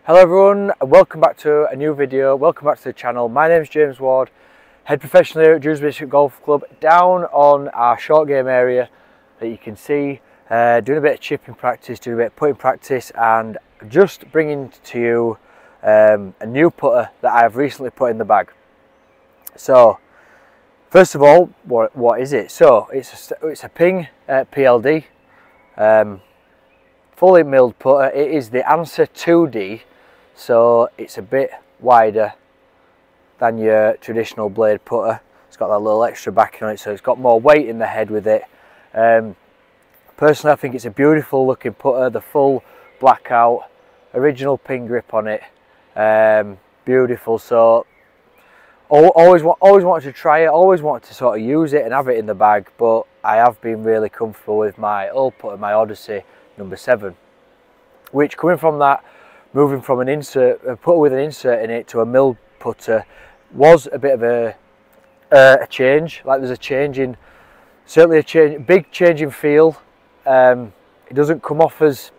Hello everyone, and welcome back to a new video. Welcome back to the channel. My name is James Ward, head professional here at Dewsbury Golf Club, down on our short game area that you can see, doing a bit of chipping practice, doing a bit of putting practice, and just bringing to you a new putter that I have recently put in the bag. So first of all, what is it? So it's a Ping PLD, fully milled putter. It is the Anser 2D. So it's a bit wider than your traditional blade putter. It's got that little extra backing on it, so it's got more weight in the head with it. Personally, I think it's a beautiful looking putter. The full blackout, original pin grip on it, beautiful. So always wanted to try it, always wanted to sort of use it and have it in the bag, but I have been really comfortable with my old putter, my Odyssey number 7, which, coming from that, moving from a putter with an insert in it to a milled putter, was a bit of a change. Like, there's a change in, certainly a change, big change in feel. It doesn't come off as,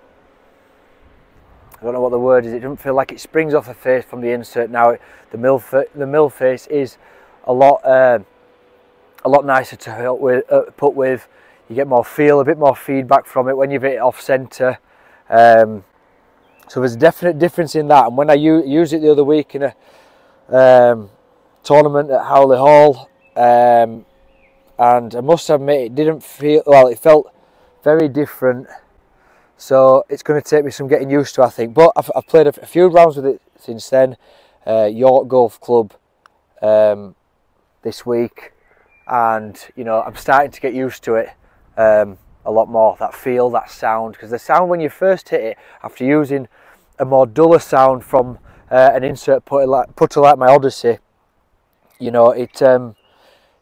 I don't know what the word is, it doesn't feel like it springs off the face from the insert. Now the mill face is a lot nicer to put with. You get more feel, a bit more feedback from it when you've hit it off centre. So there's a definite difference in that. And when I used it the other week in a tournament at Howley Hall, and I must admit, it didn't feel, well, it felt very different. So it's going to take me some getting used to, I think. But I've played a few rounds with it since then. York Golf Club this week, and you know, I'm starting to get used to it a lot more. That feel, that sound, because the sound when you first hit it, after using a more duller sound from an insert putter like my Odyssey, you know, it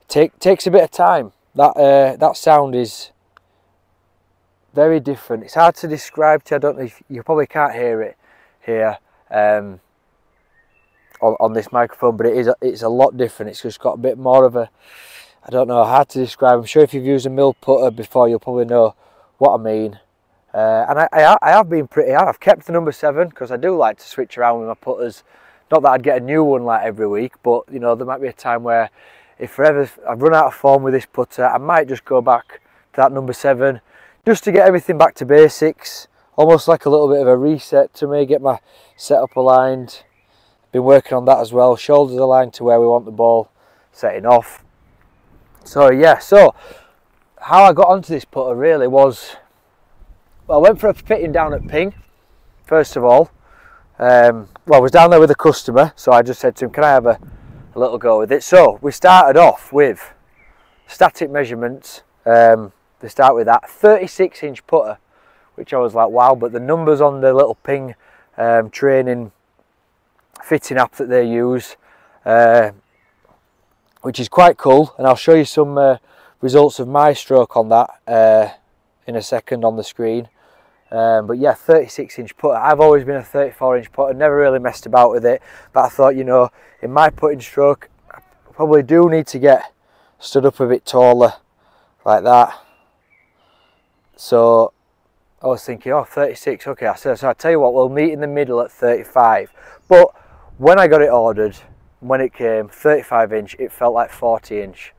takes a bit of time. That sound is very different. It's hard to describe to you. I don't know if you probably can't hear it here on this microphone, but it's a lot different. It's just got a bit more of a, I don't know, hard to describe. I'm sure if you've used a milled putter before, you'll probably know what I mean. And I have been pretty hard. I've kept the number 7 because I do like to switch around with my putters. Not that I'd get a new one like every week, but you know, there might be a time where if I've run out of form with this putter, I might just go back to that number 7 just to get everything back to basics. Almost like a little bit of a reset to me, get my setup aligned. Been working on that as well. Shoulders aligned to where we want the ball setting off. So yeah, so how I got onto this putter really was, well, I went for a fitting down at Ping, first of all. Well, I was down there with a customer, so I just said to him, can I have a little go with it? So we started off with static measurements. They start with that 36-inch putter, which I was like, wow, but the numbers on the little Ping training fitting app that they use, which is quite cool, and I'll show you some results of my stroke on that in a second on the screen. But yeah, 36-inch putter. I've always been a 34-inch putter, never really messed about with it, but I thought, you know, in my putting stroke, I probably do need to get stood up a bit taller, like that. So I was thinking, oh, 36, okay. I said, so I tell you what, we'll meet in the middle at 35. But when I got it ordered, when it came 35-inch, it felt like 40-inch.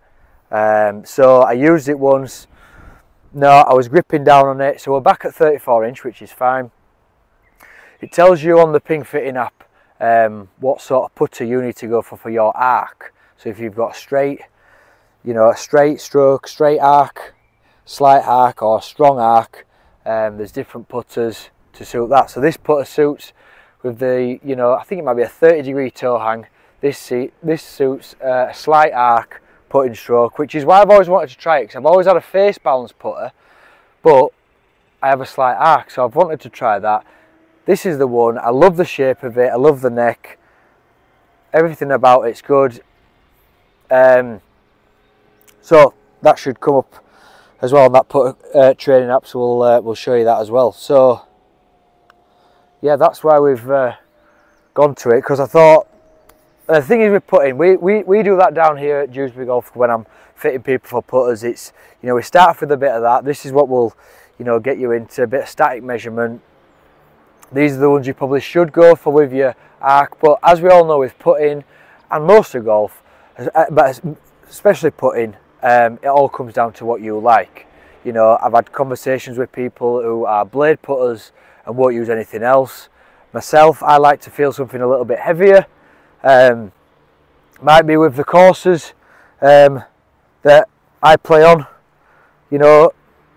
So I used it once. No, I was gripping down on it. So we're back at 34-inch, which is fine. It tells you on the Ping fitting app what sort of putter you need to go for your arc. So if you've got straight, you know, a straight stroke, straight arc, slight arc, or strong arc, there's different putters to suit that. So this putter suits with the, you know, I think it might be a 30-degree toe hang. This suits a slight arc putting stroke, which is why I've always wanted to try it, because I've always had a face balance putter, but I have a slight arc, so I've wanted to try that. This is the one. I love the shape of it. I love the neck. Everything about it's good. So that should come up as well on that putter training app, so we'll show you that as well. So yeah, that's why we've gone to it, because I thought, the thing is with putting, we do that down here at Dewsbury Golf when I'm fitting people for putters. It's, you know, we start off with a bit of that. This is what will, you know, get you into a bit of static measurement, these are the ones you probably should go for with your arc. But as we all know, with putting and most of golf, but especially putting, it all comes down to what you like. You know, I've had conversations with people who are blade putters and won't use anything else. Myself, I like to feel something a little bit heavier. Might be with the courses that I play on. You know,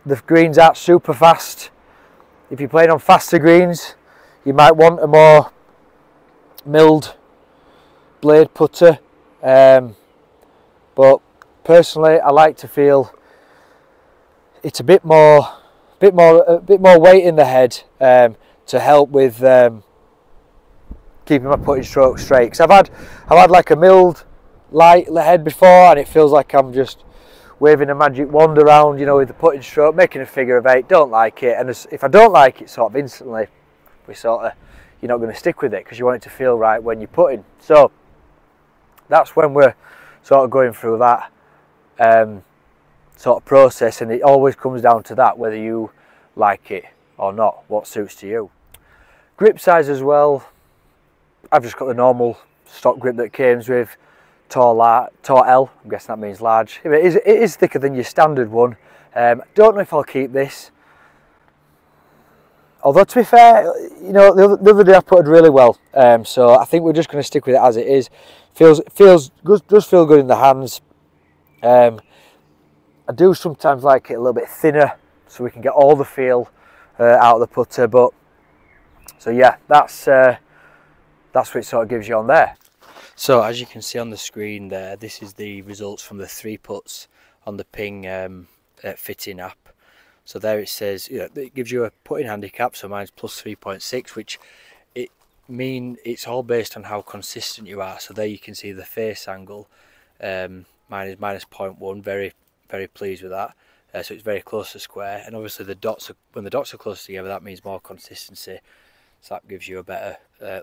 the greens aren't super fast. If you're playing on faster greens, you might want a more milled blade putter. But personally, I like to feel it's a bit more weight in the head to help with keeping my putting stroke straight. Because I've had like a milled light head before, and it feels like I'm just waving a magic wand around, you know, with the putting stroke, making a figure of 8. Don't like it, and if I don't like it, sort of instantly, you're not going to stick with it because you want it to feel right when you're putting. So that's when we're sort of going through that sort of process, and it always comes down to that, whether you like it or not, what suits to you. Grip size as well, I've just got the normal stock grip that comes with Tor L, I'm guessing that means large. It is thicker than your standard one. Don't know if I'll keep this, although to be fair, you know, the other day I putted really well, so I think we're just going to stick with it as it is. Feels good, does feel good in the hands. I do sometimes like it a little bit thinner so we can get all the feel out of the putter, but so yeah, that's what it sort of gives you on there. So as you can see on the screen there, this is the results from the 3 putts on the Ping fitting app. So there it says, you know, it gives you a putting handicap, so mine's plus 3.6, which it's all based on how consistent you are. So there you can see the face angle. Mine is minus 0.1, very pleased with that. So it's very close to square, and obviously when the dots are close together, that means more consistency. So that gives you a better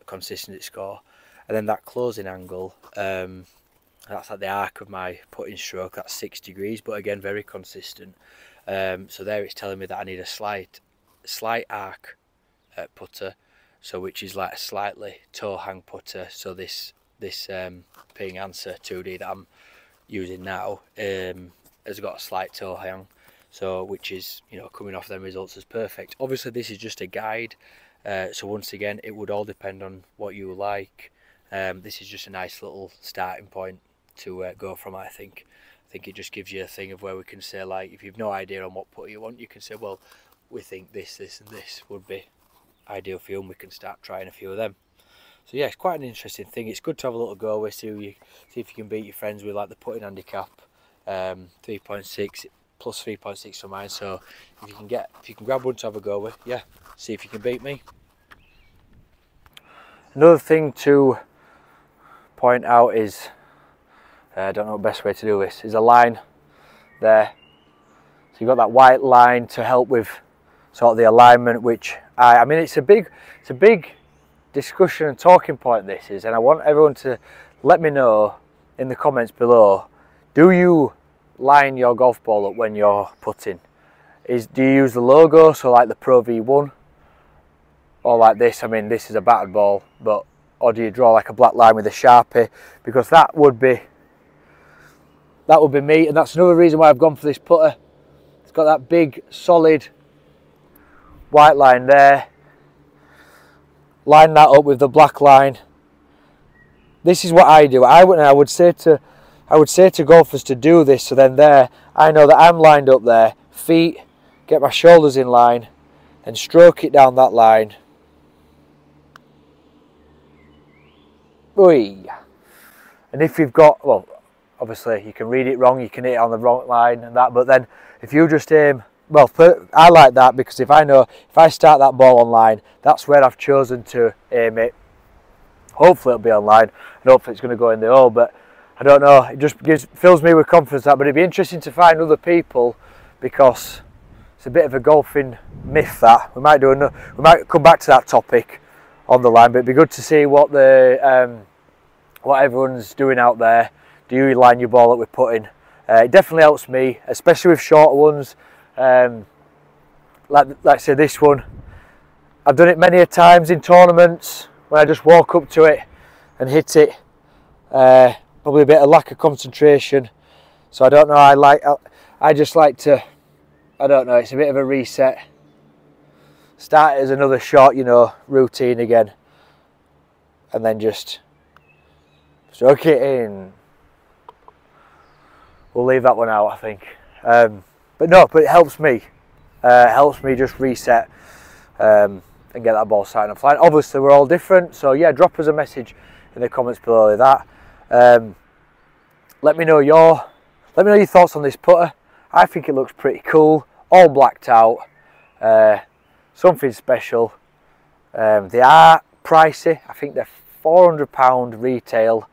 consistency score. And then that closing angle, that's like the arc of my putting stroke, that's 6 degrees, but again very consistent. So there it's telling me that I need a slight arc putter, so which is like a slightly toe hang putter. So this Ping Anser 2D that I'm using now has got a slight toe hang, so which is, you know, coming off them results is perfect. Obviously this is just a guide, so once again it would all depend on what you like. This is just a nice little starting point to go from. I think it just gives you a thing of where we can say, like, if you've no idea on what putter you want, you can say, well, we think this and this would be ideal for you, and we can start trying a few of them. So yeah, it's quite an interesting thing. It's good to have a little go with, see if you can beat your friends with like the putting handicap. 3.6 plus 3.6 for mine. So if you can grab one to have a go with, yeah, see if you can beat me. Another thing to point out is, I don't know the best way to do this, is a line there. So you've got that white line to help with sort of the alignment, which I mean it's a big discussion and talking point this is, and I want everyone to let me know in the comments below, do you line your golf ball up when you're putting? Do you use the logo, so like the Pro V1, or like this? I mean, this is a battered ball, but or do you draw like a black line with a Sharpie? Because that would be me, and that's another reason why I've gone for this putter. It's got that big solid white line there. Line that up with the black line. This is what I do. I would say to golfers to do this, so then there I know that I'm lined up there, feet, get my shoulders in line, and stroke it down that line. Oy. And if you've got, well, obviously you can read it wrong, you can hit it on the wrong line and that, but then if you just aim, well, I like that because if I know, if I start that ball on line, that's where I've chosen to aim it. Hopefully it'll be on line, and hopefully it's going to go in the hole, but I don't know, it just fills me with confidence that, but it'd be interesting to find other people, because it's a bit of a golfing myth that. We might come back to that topic on the line, but it'd be good to see what everyone's doing out there. Do you line your ball up with putting? It definitely helps me, especially with shorter ones. Like I say, this one, I've done it many a times in tournaments when I just walk up to it and hit it. Probably a bit of lack of concentration. So I don't know, I just like to, I don't know, it's a bit of a reset. Start it as another shot, you know, routine again. And then just stroke it in. We'll leave that one out, I think. But it helps me. Helps me just reset and get that ball sighting and flying. Obviously, we're all different. So yeah, drop us a message in the comments below that. Let me know your thoughts on this putter. I think it looks pretty cool, all blacked out, something special. They are pricey. I think they're £400 retail.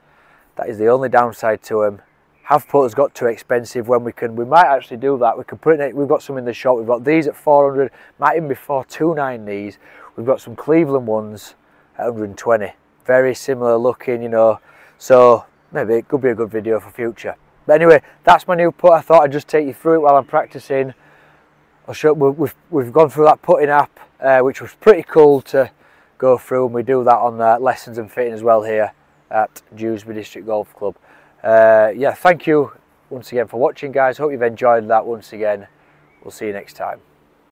That is the only downside to them. Have putters got too expensive when we might actually do that. We can put it, we've got some in the shop. We've got these at 400, might even be 429 these. We've got some Cleveland ones at 120. Very similar looking, you know. So maybe it could be a good video for future. But anyway, that's my new putt. I thought I'd just take you through it while I'm practicing. I'll show we've gone through that putting app, which was pretty cool to go through, and we do that on lessons and fitting as well here at Dewsbury District Golf Club. Yeah, thank you once again for watching, guys. Hope you've enjoyed that once again. We'll see you next time.